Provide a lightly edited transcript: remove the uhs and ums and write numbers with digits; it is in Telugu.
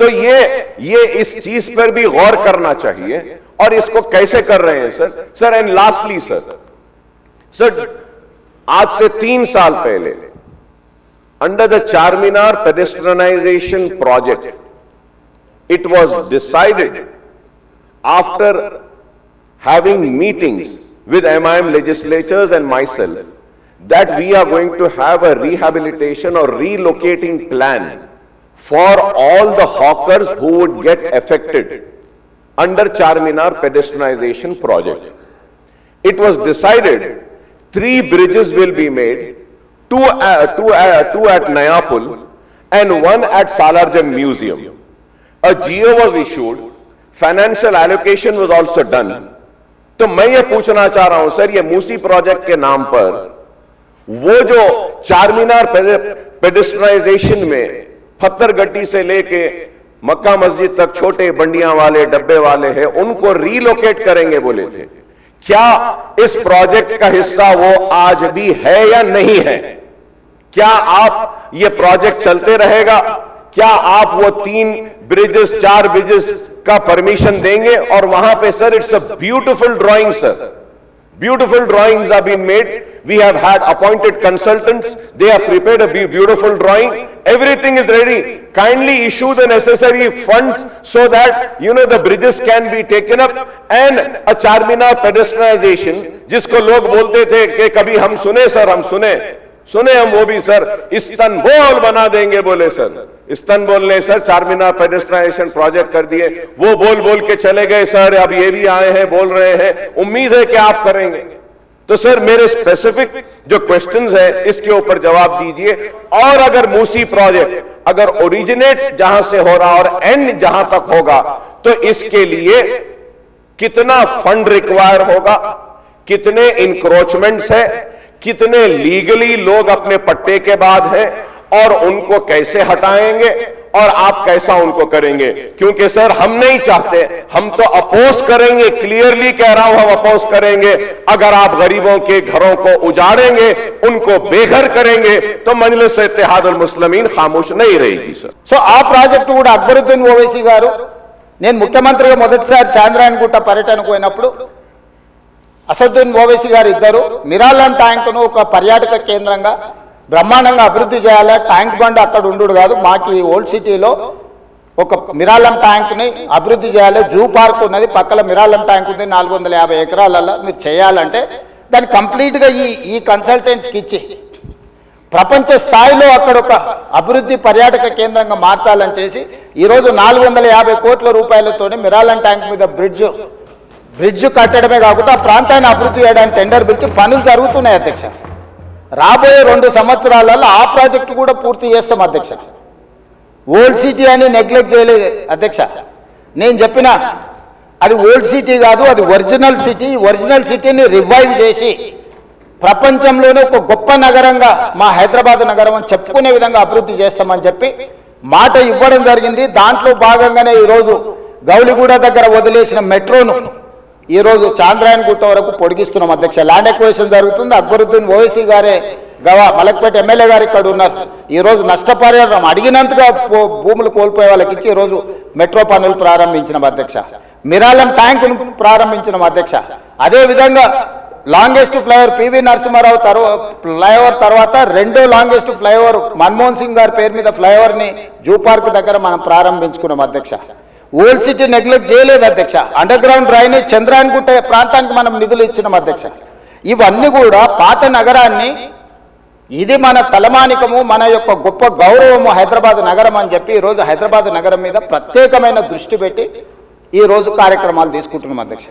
तो ये इस चीज पर भी गौर करना चाहिए और इसको कैसे कर रहे हैं सर। एंड लास्टली सर आज से 3 साल पहले under the Charminar pedestrianisation project it was decided after having meetings with MIM legislators and myself that we are going to have a rehabilitation or relocating plan for all the hawkers who would get affected under Charminar pedestrianization project. It was decided 3 bridges will be made, two at Nayapul and 1 at Salarjung Museum. A GO was issued, financial allocation was also done. तो मैं ये पूछना चाह रहा हूं सर, ये मूसी प्रोजेक्ट के नाम पर वो जो चारमीनार पेडेस्ट्रियनाइजेशन में पत्थरगट्टी से लेके मक्का मस्जिद तक छोटे बंडियां वाले डब्बे वाले हैं, उनको रीलोकेट करेंगे बोले थे। क्या इस प्रोजेक्ट का हिस्सा वो आज भी है या नहीं है? क्या आप ये प्रोजेक्ट चलते रहेगा? क्या आप वो 3 ब्रिजेस 4 ब्रिजेस का परमिशन देंगे? और वहां पे sir it's a beautiful drawing sir, beautiful drawings have been made. We have had appointed consultants, they have prepared a beautiful drawing, everything is ready. Kindly issue the necessary funds so that the bridges can be taken up and a Charminar pedestrianization जिसको लोग बोलते थे कि कभी हम सुने सर, हम सुने हम वो भी सर इस्तानबुल बना देंगे बोले सर। इस्तानबुल ने सर चारमीनार पेडेस्ट्रियनाइजेशन प्रोजेक्ट कर दिए, वो बोल के चले गए सर। अब ये भी आए हैं बोल रहे हैं, उम्मीद है कि आप करेंगे। तो सर मेरे स्पेसिफिक जो क्वेश्चंस है इसके ऊपर जवाब दीजिए। और अगर मूसी प्रोजेक्ट अगर ओरिजिनेट जहां से हो रहा और एंड जहां तक होगा तो इसके लिए कितना फंड रिक्वायर होगा, कितने इंक्रोचमेंट्स है, कितने लीगली लोग अपने पट्टे के बाद हैं और उनको कैसे हटाएंगे और आप कैसा उनको करेंगे? क्योंकि सर हम नहीं चाहते, हम तो अपोज करेंगे, क्लियरली कह रहा हूं हम अपोज करेंगे। अगर आप गरीबों के घरों को उजाड़ेंगे, उनको बेघर करेंगे तो मजलिस इत्तेहादुल मुस्लिमीन खामोश नहीं रहेगी सर। సో ఆ ప్రాజెక్టు కూడా అక్బరుద్దీన్ ఓవైసీ గారు, నేను ముఖ్యమంత్రిగా మొదటిసారి చాంద్రాయణగుట్ట పర్యటనకు పోయినప్పుడు అసదుద్దీన్ ఓవైసీ గారు ఇద్దరు మిరాలం ట్యాంకును ఒక పర్యాటక కేంద్రంగా బ్రహ్మాండంగా అభివృద్ధి చేయాలి, ట్యాంక్ బండ్ అక్కడ ఉండు కాదు, మాకు ఓల్డ్ సిటీలో ఒక మిరాలం ట్యాంక్ని అభివృద్ధి చేయాలి, జూ పార్క్ ఉన్నది పక్కల మిరాలం ట్యాంక్ ఉంది 450 ఎకరాలలో మీరు చేయాలంటే దాన్ని కంప్లీట్గా ఈ కన్సల్టెంట్స్కి ఇచ్చి ప్రపంచ స్థాయిలో అక్కడ ఒక అభివృద్ధి పర్యాటక కేంద్రంగా మార్చాలని చేసి ఈరోజు 450 కోట్ల రూపాయలతోనే మిరాలం ట్యాంక్ మీద బ్రిడ్జ్ కట్టడమే కాకుండా ఆ ప్రాంతాన్ని అభివృద్ధి చేయడానికి టెండర్ పిలిచి పనులు జరుగుతున్నాయి అధ్యక్ష। రాబోయే 2 సంవత్సరాలలో ఆ ప్రాజెక్టు కూడా పూర్తి చేస్తాం అధ్యక్ష। ఓల్డ్ సిటీ అని నెగ్లెక్ట్ చేయలేదు అధ్యక్ష। నేను చెప్పిన అది ఓల్డ్ సిటీ కాదు, అది ఒరిజినల్ సిటీ। ఒరిజినల్ సిటీని రివైవ్ చేసి ప్రపంచంలోనే ఒక గొప్ప నగరంగా మా హైదరాబాద్ నగరం అని చెప్పుకునే విధంగా అభివృద్ధి చేస్తామని చెప్పి మాట ఇవ్వడం జరిగింది। దాంట్లో భాగంగానే ఈరోజు గౌలిగూడ దగ్గర వదిలేసిన మెట్రోను ఈరోజు చాంద్రాయణగుట్ట వరకు పొడిగిస్తున్నాం అధ్యక్ష। ల్యాండ్ ఎక్వేషన్ జరుగుతుంది। అక్బరుద్దీన్ ఓవైసీ గారే మలక్పేట ఎమ్మెల్యే గారు ఇక్కడ ఉన్నారు। ఈరోజు నష్టపరిహారం అడిగినంతగా భూములు కోల్పోయే వాళ్ళకి ఇచ్చి ఈరోజు మెట్రో పనులు ప్రారంభించినాం అధ్యక్ష। మిరాలం ట్యాంకును ప్రారంభించినాం అధ్యక్ష। అదేవిధంగా longest flyover PV Narasimha Rao flyover తర్వాత 2వ లాంగెస్ట్ ఫ్లైఓవర్ మన్మోహన్ సింగ్ గారి పేరు మీద ఫ్లైఓవర్ని జూ పార్క్ దగ్గర మనం ప్రారంభించుకున్నాం అధ్యక్ష। ఓల్డ్ సిటీ నెగ్లెక్ట్ చేయలేదు అధ్యక్ష। అండర్ గ్రౌండ్ డ్రైనేజ్ చంద్రాయణగుట్ట ప్రాంతానికి మనం నిధులు ఇచ్చినాం అధ్యక్ష। ఇవన్నీ కూడా పాత నగరాన్ని, ఇది మన తలమానికము, మన యొక్క గొప్ప గౌరవము హైదరాబాద్ నగరం అని చెప్పి ఈరోజు హైదరాబాద్ నగరం మీద ప్రత్యేకమైన దృష్టి పెట్టి ఈరోజు కార్యక్రమాలు తీసుకుంటున్నాం అధ్యక్ష।